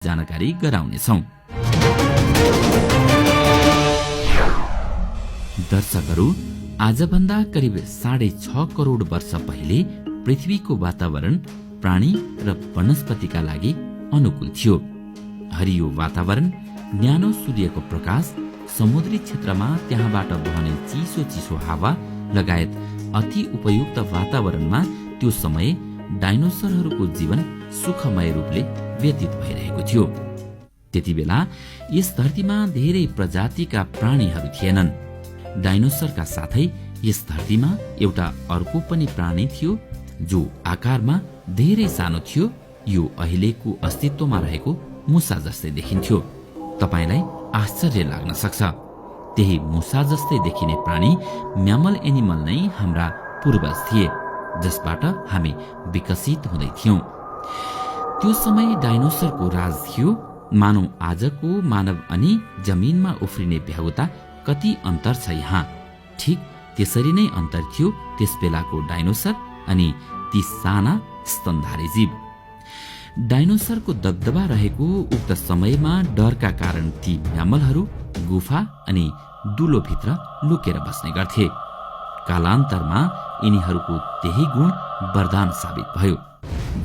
जानकारी गराउनेछौं। दर्शकहरू, आजभन्दा करिब 6.5 करोड वर्ष पहिले पृथ्वीको वातावरण प्राणी र वनस्पतिका लागि अनुकूल थियो। हरियो वातावरण, न्यानो सूर्यको प्रकाश, समुद्री क्षेत्रमा त्यहाँबाट बहने चिसो हावा लगायत अति उपयुक्त वातावरणमा त्यो समय डाइनोसरहरूको जीवन सुखमय रूपले व्यतीत भइरहेको थियो। त्यति बेला यस धरतीमा धेरै प्रजातिका प्राणीहरू थिएनन्। डाइनोसरका साथै यस धरतीमा एउटा अर्को पनि प्राणी थियो जो आकारमा धेरै सानो थियो। यो अहिलेको अस्तित्वमा रहेको मुसा जस्तै देखिन्थ्यो। तपाईलाई आश्चर्य लाग्न सक्छ, त्यही मुसा जस्तै देखिने प्राणी म्यामल एनिमल नै हाम्रा पूर्वज थिए, जसबाट हामी विकसित हुँदै थियौं। त्यो समय डाइनोसरको राज थियो। मानव आजको मानव अनि जमिनमा उफ्रिने भ्याउता कति अन्तर छ यहाँ। ठिक त्यसरी नै अन्तर थियो त्यस बेलाको डाइनोसर अनि ती साना स्तनधारी जीव। डाइनोसरको दबदबा रहेको उक्त समयमा डरका कारण ती म्यामलहरू गुफा अनि दुलोभित्र लुकेर बस्ने गर्थे। कालान्तरमा यिनीहरूको त्यही गुण वरदान साबित भयो।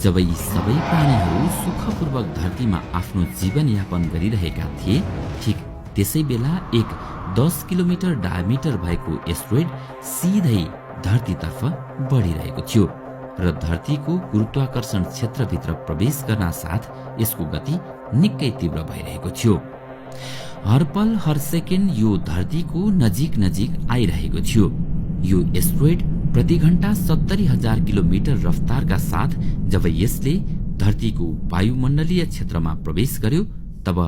जब यी सबै प्राणीहरू सुखपूर्वक धरतीमा आफ्नो जीवनयापन गरिरहेका थिए, ठिक त्यसै बेला एक 10 किलोमिटर डायमिटर भएको एस्टेरोइड सिधै धरतीतर्फ बढिरहेको थियो र धरतीको गुरुत्वाकर्षण क्षेत्रभित्र प्रवेश गर्न साथ यसको गति निकै तीव्र भइरहेको थियो। हर पल हर सेकेन्ड यो धरतीको नजिक आइरहेको थियो। यो एस्टेरोइड प्रति घण्टा 70,000 किलोमिटर रफ्तारका साथ जब यसले धरतीको वायुमण्डलीय क्षेत्रमा प्रवेश गर्यो, तब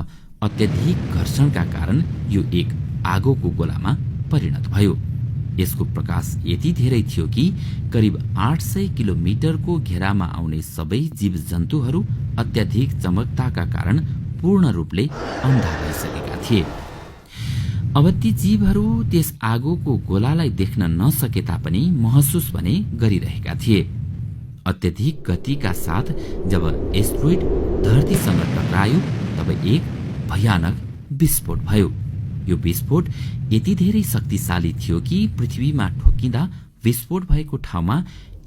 अत्यधिक घर्षणका कारण यो एक आगोको गोलामा परिणत भयो। यसको प्रकाश यति धेरै थियो कि करिब 800 किलोमिटरको घेरामा आउने सबै जीव जन्तुहरू अत्यधिक चमकताका कारण पूर्ण रूपले अन्धा भइसकेका थिए। अब ती जीवहरू त्यस आगोको गोलालाई देख्न नसके तापनि महसुस भने गरिरहेका थिए। अत्यधिक गतिका साथ जब एस्टेरोइड धरतीसँग टकरायो, तब एक भयानक विस्फोट भयो। यो विस्फोट यति धेरै शक्तिशाली थियो कि पृथ्वीमा ठोकिँदा विस्फोट भएको ठाउँमा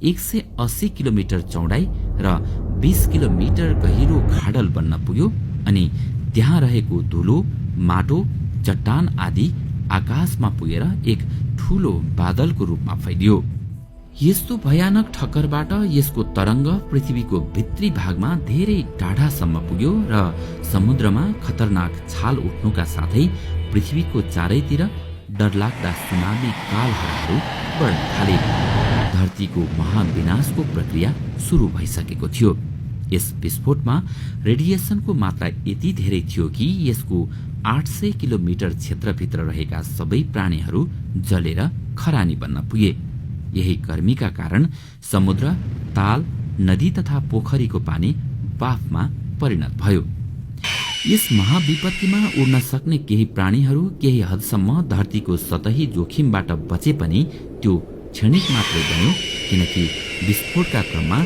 180 किलोमिटर चौडाइ र 20 किलोमिटर गहिरो खाडल बन्न पुग्यो अनि त्यहाँ रहेको धुलो, माटो, चट्टान आदि आकाशमा पुगेर एक ठूलो बादलको रूपमा फैलियो। यस्तो भयानक ठक्करबाट यसको तरंग पृथ्वीको भित्री भागमा धेरै टाढासम्म पुग्यो र समुद्रमा खतरनाक छाल उठ्नुका साथै पृथ्वीको चारैतिर डरलाग्दा सुनामी कालहरू बढ्न थाले। धरतीको महाविनाशको प्रक्रिया सुरु भइसकेको थियो। यस विस्फोटमा रेडिएसनको मात्रा यति धेरै थियो कि यसको 800 किलोमिटर क्षेत्रभित्र रहेका सबै प्राणीहरू जलेर खरानी बन्न पुगे। यही गर्मीका कारण समुद्र, ताल, नदी तथा पोखरीको पानी बाफमा परिणत भयो। यस महाविपत्तिमा उड्न सक्ने केही प्राणीहरू केही हदसम्म धरतीको सतही जोखिमबाट बचे पनि त्यो क्षणिक मात्रै बन्यो, किनकि विस्फोटका क्रममा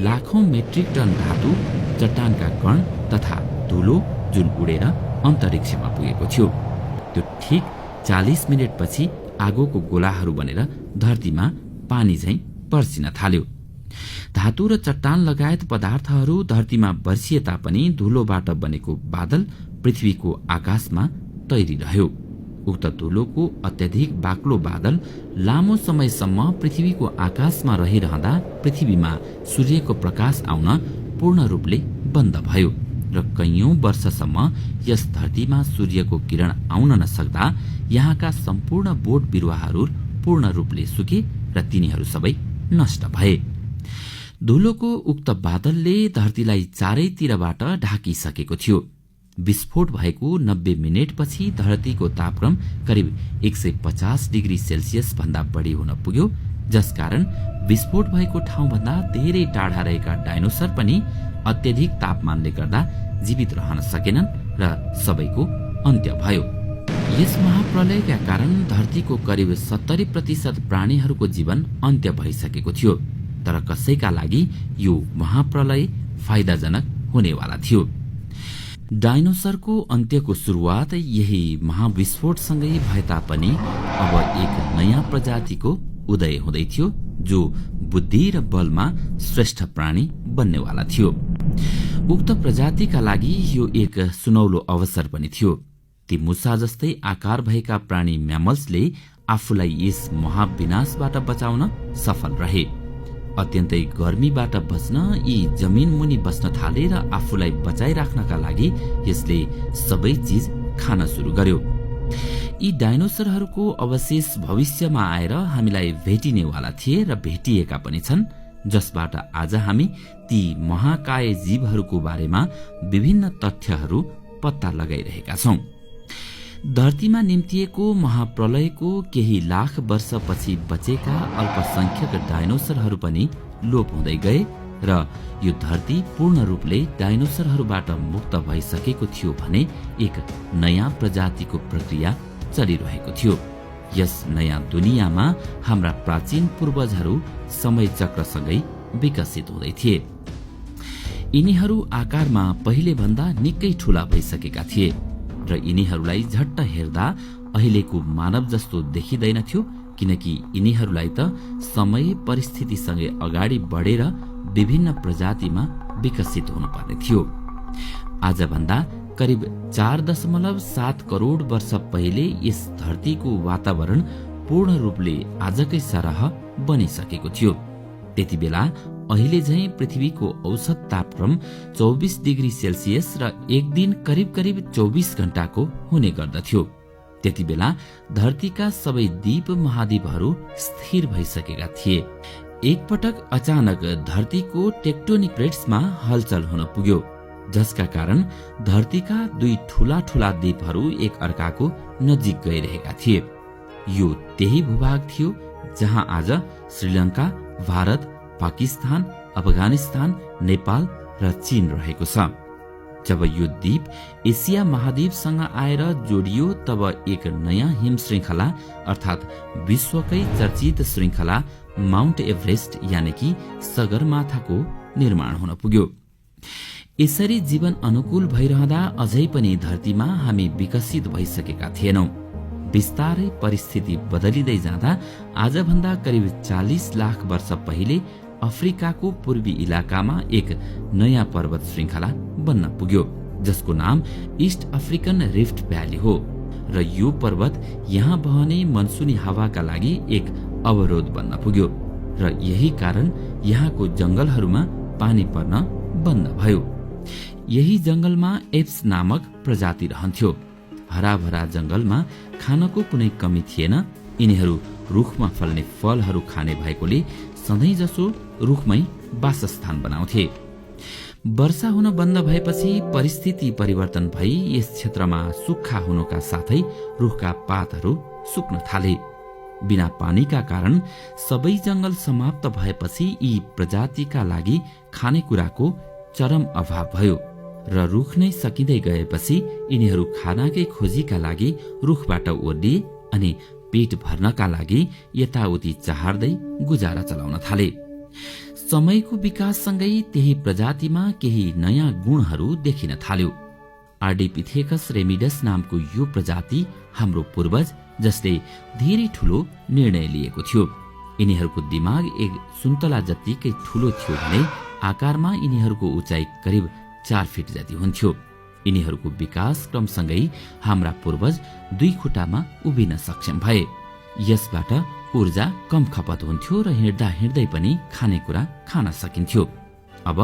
लाखौं मेट्रिक टन धातु, चट्टानका कण तथा धुलो जुन उडेर अन्तरिक्षमा पुगेको थियो, त्यो ठिक 40 मिनेटपछि आगोको गोलाहरू बनेर धरतीमा पानी झैं पर्सिन थाल्यो। धातु र चट्टान लगायत पदार्थहरू धरतीमा बर्सिए तापनि धुलोबाट बनेको बादल पृथ्वीको आकाशमा तैरिरह्यो। उक्त धुलोको अत्यधिक बाक्लो बादल लामो समयसम्म पृथ्वीको आकाशमा रहिरहँदा पृथ्वीमा सूर्यको प्रकाश आउन पूर्ण रूपले बन्द भयो र कैयौं वर्षसम्म यस धरतीमा सूर्यको किरण आउन नसक्दा यहाँका सम्पूर्ण बोट बिरुवाहरू पूर्ण रूपले सुके र तिनीहरू सबै नष्ट भए। धुलोको उक्त बादलले धरतीलाई चारैतिरबाट ढाकिसकेको थियो। विस्फोट भएको 90 मिनेटपछि धरतीको तापक्रम करिब 150 डिग्री सेल्सियस भन्दा बढी हुन पुग्यो, जसकारण विस्फोट भएको ठाउँभन्दा धेरै टाढा रहेका डाइनोसर पनि अत्यधिक तापमानले गर्दा जीवित रहन सकेनन् र सबैको अन्त्य भयो। यस महाप्रलयका कारण धरतीको करिब 70% प्राणीहरूको जीवन अन्त्य भइसकेको थियो, तर कसैका लागि यो महाप्रलय फाइदाजनक हुनेवाला थियो। डाइनोसरको अन्त्यको सुरुवात यही महाविस्फोटसँगै भए तापनि अब एक नयाँ प्रजातिको उदय हुँदै थियो, जो बुद्धि र बलमा श्रेष्ठ प्राणी बन्नेवाला थियो। उक्त प्रजातिका लागि यो एक सुनौलो अवसर पनि थियो। ती मुसा जस्तै आकार भएका प्राणी म्यामल्सले आफूलाई यस महाविनाशबाट बचाउन सफल रहे। अत्यन्तै गर्मीबाट बच्न यी जमिन मुनि बस्न थाले र आफूलाई बचाइराख्नका लागि यसले सबै चीज खान सुरु गर्यो। यी डाइनोसरहरूको अवशेष भविष्यमा आएर हामीलाई भेटिनेवाला थिए र भेटिएका पनि छन्, जसबाट आज हामी ती महाकाय जीवहरूको बारेमा विभिन्न तथ्यहरू पत्ता लगाइरहेका छौं। धरतीमा निम्तिएको महाप्रलयको केही लाख वर्षपछि बचेका अल्पसंख्यक डाइनोसरहरू पनि लोप हुँदै गए र यो धरती पूर्ण रूपले डाइनोसरहरूबाट मुक्त भइसकेको थियो भने एक नयाँ प्रजातिको प्रक्रिया चलिरहेको थियो। यस नयाँ दुनियाँमा हाम्रा प्राचीन पूर्वजहरू समय चक्रसँगै विकसित हुँदै थिए। यिनीहरू आकारमा पहिले भन्दा निकै ठूला भइसकेका थिए र यिनीहरूलाई झट्ट हेर्दा अहिलेको मानव जस्तो देखिँदैनथ्यो, किनकि यिनीहरूलाई त समय परिस्थितिसँगै अगाडि बढेर विभिन्न प्रजातिमा विकसित हुनुपर्ने थियो। आजभन्दा करिब 4.7 करोड वर्ष पहिले यस धरतीको वातावरण पूर्ण रूपले आजकै सरह बनिसकेको थियो। त्यति बेला अहिले झैं पृथ्वीको औसत तापक्रम 24 डिग्री सेल्सियस र एक दिन करिब 24 घण्टाको हुने गर्दथ्यो। त्यति बेला धरतीका सबै द्वीप महाद्वीपहरू स्थिर भइसकेका थिए। एकपटक अचानक धरतीको टेक्टोनिक प्लेट्समा हलचल हुन पुग्यो, जसका कारण धरतीका दुई ठूला ठूला द्वीपहरू एक अर्काको नजिक गइरहेका थिए। यो त्यही भूभाग थियो जहाँ आज श्रीलंका, भारत, पाकिस्तान, अफगानिस्तान, नेपाल र चीन रहेको छ। जब यो द्वीप एसिया महाद्वीपसँग आएर जोडियो तब एक नयाँ हिम श्रृंखला अर्थात विश्वकै चर्चित श्रृंखला माउन्ट एभरेस्ट यानि कि सगरमाथाको निर्माण हुन पुग्यो। यसरी जीवन अनुकूल भइरहँदा अझै पनि धरतीमा हामी विकसित भइसकेका थिएनौं। बिस्तारै परिस्थिति बदलिँदै जाँदा आजभन्दा करिब 40 लाख वर्ष पहिले अफ्रिकाको पूर्वी इलाकामा एक नयाँ पर्वत श्रृंखला बन्न पुग्यो, जसको नाम ईस्ट अफ्रिकन रिफ्ट भ्याली हो र यो पर्वत यहाँ बहने मनसुनी हावाका लागि एक अवरोध बन्न पुग्यो र यही कारण यहाँको जंगलहरूमा पानी पर्न बन्द भयो। यही जंगलमा एप्स नामक प्रजाति रहन्थ्यो। हराभरा जंगलमा खानको कुनै कमी थिएन। यिनीहरू रुखमा फल्ने फलहरू खाने भएकोले सधैँ जसो रुखमै वासस्थान बनाउँथे। वर्षा हुन बन्द भएपछि परिस्थिति परिवर्तन भई यस क्षेत्रमा सुक्खा हुनुका साथै रुखका पातहरू सुक्न थाले। बिना पानीका कारण सबै जंगल समाप्त भएपछि यी प्रजातिका लागि खानेकुराको चरम अभाव भयो र रुख नै सकिँदै गएपछि यिनीहरू खानाकै खोजीका लागि रुखबाट ओर्लिए अनि पेट भर्नका लागि यताउति चहार्दै गुजारा चलाउन थाले। समयको विकाससँगै त्यही प्रजातिमा केही नयाँ गुणहरू देखिन थाल्यो। आर्डिपिथेकस रेमिडस नामको यो प्रजाति हाम्रो पूर्वज जसले धेरै ठूलो निर्णय लिएको थियो। यिनीहरूको दिमाग एक सुन्तला जत्तिकै ठूलो थियो भने आकारमा यिनीहरूको उचाइ करिब 4 फिट जति हुन्थ्यो। यिनीहरूको विकास क्रमसँगै हाम्रा पूर्वज 2 खुट्टामा उभिन सक्षम भए। यसबाट ऊर्जा कम खपत हुन्थ्यो र हिँड्दा हिँड्दै पनि खानेकुरा खान सकिन्थ्यो। अब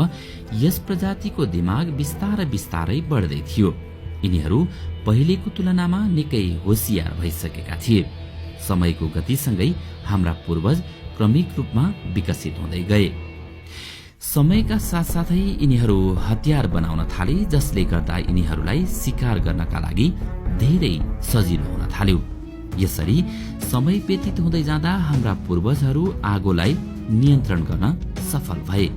यस प्रजातिको दिमाग बिस्तारै बिस्तारै बढ्दै थियो। यिनीहरू पहिलेको तुलनामा निकै होशियार भइसकेका थिए। समयको गतिसँगै हाम्रा पूर्वज क्रमिक रूपमा विकसित हुँदै गए। समयका साथसाथै यिनीहरू हतियार बनाउन थाले, जसले गर्दा यिनीहरूलाई शिकार गर्नका लागि धेरै सजिलो हुन थाल्यो। यसरी समय व्यतीत हुँदै जाँदा हाम्रा पूर्वजहरू आगोलाई नियन्त्रण गर्न सफल भए।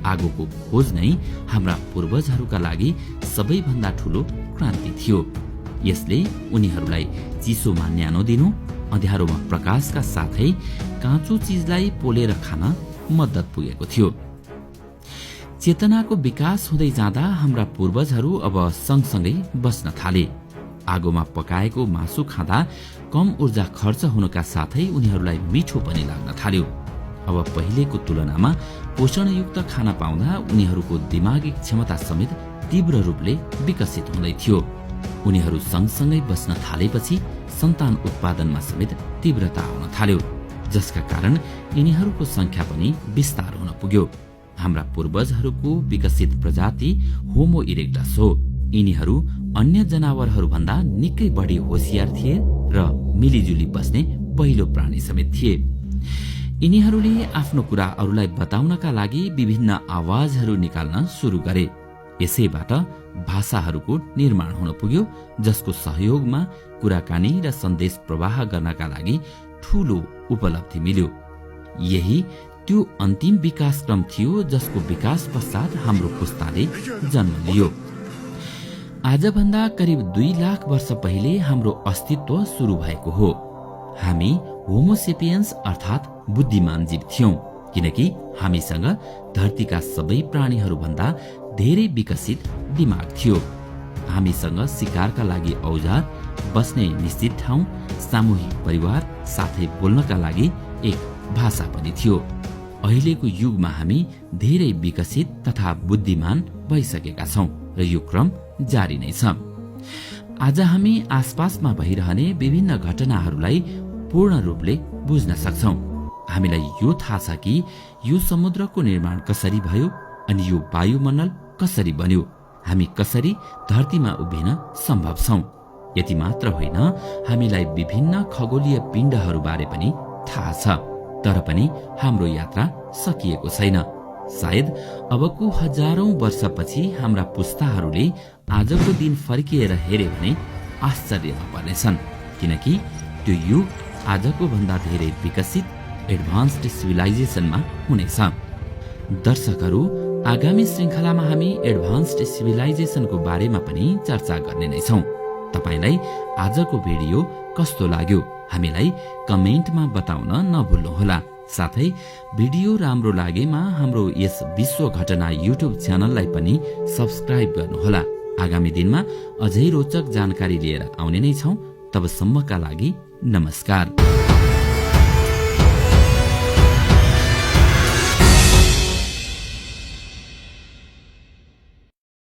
आगोको खोज नै हाम्रा पूर्वजहरूका लागि सबैभन्दा ठूलो क्रान्ति थियो। यसले उनीहरूलाई चिसोमा न्यानो दिनु, अँध्यारोमा प्रकाशका साथै काँचो चीजलाई पोलेर खान मद्दत पुगेको थियो। चेतनाको विकास हुँदै जाँदा हाम्रा पूर्वजहरू अब सँगसँगै बस्न थाले। आगोमा पकाएको मासु खाँदा कम ऊर्जा खर्च हुनका साथै उनीहरूलाई मिठो पनि लाग्न थाल्यो। अब पहिलेको तुलनामा पोषणयुक्त खाना पाउँदा उनीहरूको दिमागी क्षमता समेत तीव्र रूपले विकसित हुँदै थियो। उनीहरू सँगसँगै बस्न थालेपछि सन्तान उत्पादनमा समेत तीव्रता आउन थाल्यो, जसका कारण यिनीहरूको संख्या पनि विस्तार हुन पुग्यो। हाम्रा पूर्वजहरूको विकसित प्रजाति होमो इरेक्टस हो। यिनीहरू अन्य जनावरहरू भन्दा निकै बढी होशियार थिए र मिलिजुली बस्ने पहिलो प्राणी समेत थिए। यिनीहरूले आफ्नो कुरा अरूलाई बताउनका लागि विभिन्न आवाजहरू निकाल्न सुरु गरे। यसैबाट भाषाहरूको निर्माण हुन पुग्यो, जसको सहयोगमा कुराकानी र सन्देश प्रवाह गर्नका लागि ठूलो उपलब्धि मिल्यो। यही त्यो अन्तिम विकासक्रम थियो जसको विकास पश्चात हाम्रो पुस्ताले जन्म लियो। आजभन्दा करिब 2 लाख वर्ष पहिले हाम्रो अस्तित्व सुरु भएको हो। हामी होमोसेपियन्स अर्थात् बुद्धिमान जीव थियौं, किनकि हामीसँग धरतीका सबै प्राणीहरूभन्दा धेरै विकसित दिमाग थियो। हामीसँग शिकारका लागि औजार, बस्ने निश्चित ठाउँ, सामूहिक परिवार, साथै बोल्नका लागि एक भाषा पनि थियो। अहिलेको युगमा हामी धेरै विकसित तथा बुद्धिमान भइसकेका छौं र यो क्रम जारी नै छ। आज हामी आसपासमा भइरहने विभिन्न घटनाहरूलाई पूर्ण रूपले बुझ्न सक्छौं। हामीलाई यो थाहा छ कि यो समुद्रको निर्माण कसरी भयो अनि यो वायुमण्डल कसरी बन्यो, हामी कसरी धरतीमा उभिन सम्भव छौं। यति मात्र होइन, हामीलाई विभिन्न खगोलीय पिण्डहरू बारे पनि थाहा छ। तर पनि हाम्रो यात्रा सकिएको छैन। सायद अबको हजारौं वर्षपछि हाम्रा पुस्ताहरूले आजको दिन फर्किएर हेरे भने आश्चर्यमा पर्नेछन्, किनकि त्यो युग आजको भन्दा धेरै विकसित एडभान्स्ड सिभिलाइजेसनमा हुनेछ। दर्शकहरू, आगामी श्रृंखलामा हामी एडभान्स्ड सिभिलाइजेसनको बारेमा पनि चर्चा गर्ने नै छौं। तपाईलाई आजको भिडियो कस्तो लाग्यो हामीलाई कमेन्टमा बताउन नभुल्नुहोला। साथै भिडियो राम्रो लागेमा हाम्रो यस विश्व घटना युट्युब च्यानललाई पनि सब्स्क्राइब गर्नुहोला। आगामी दिनमा अझै रोचक जानकारी लिएर आउने नै छौं। तबसम्मका लागि नमस्कार।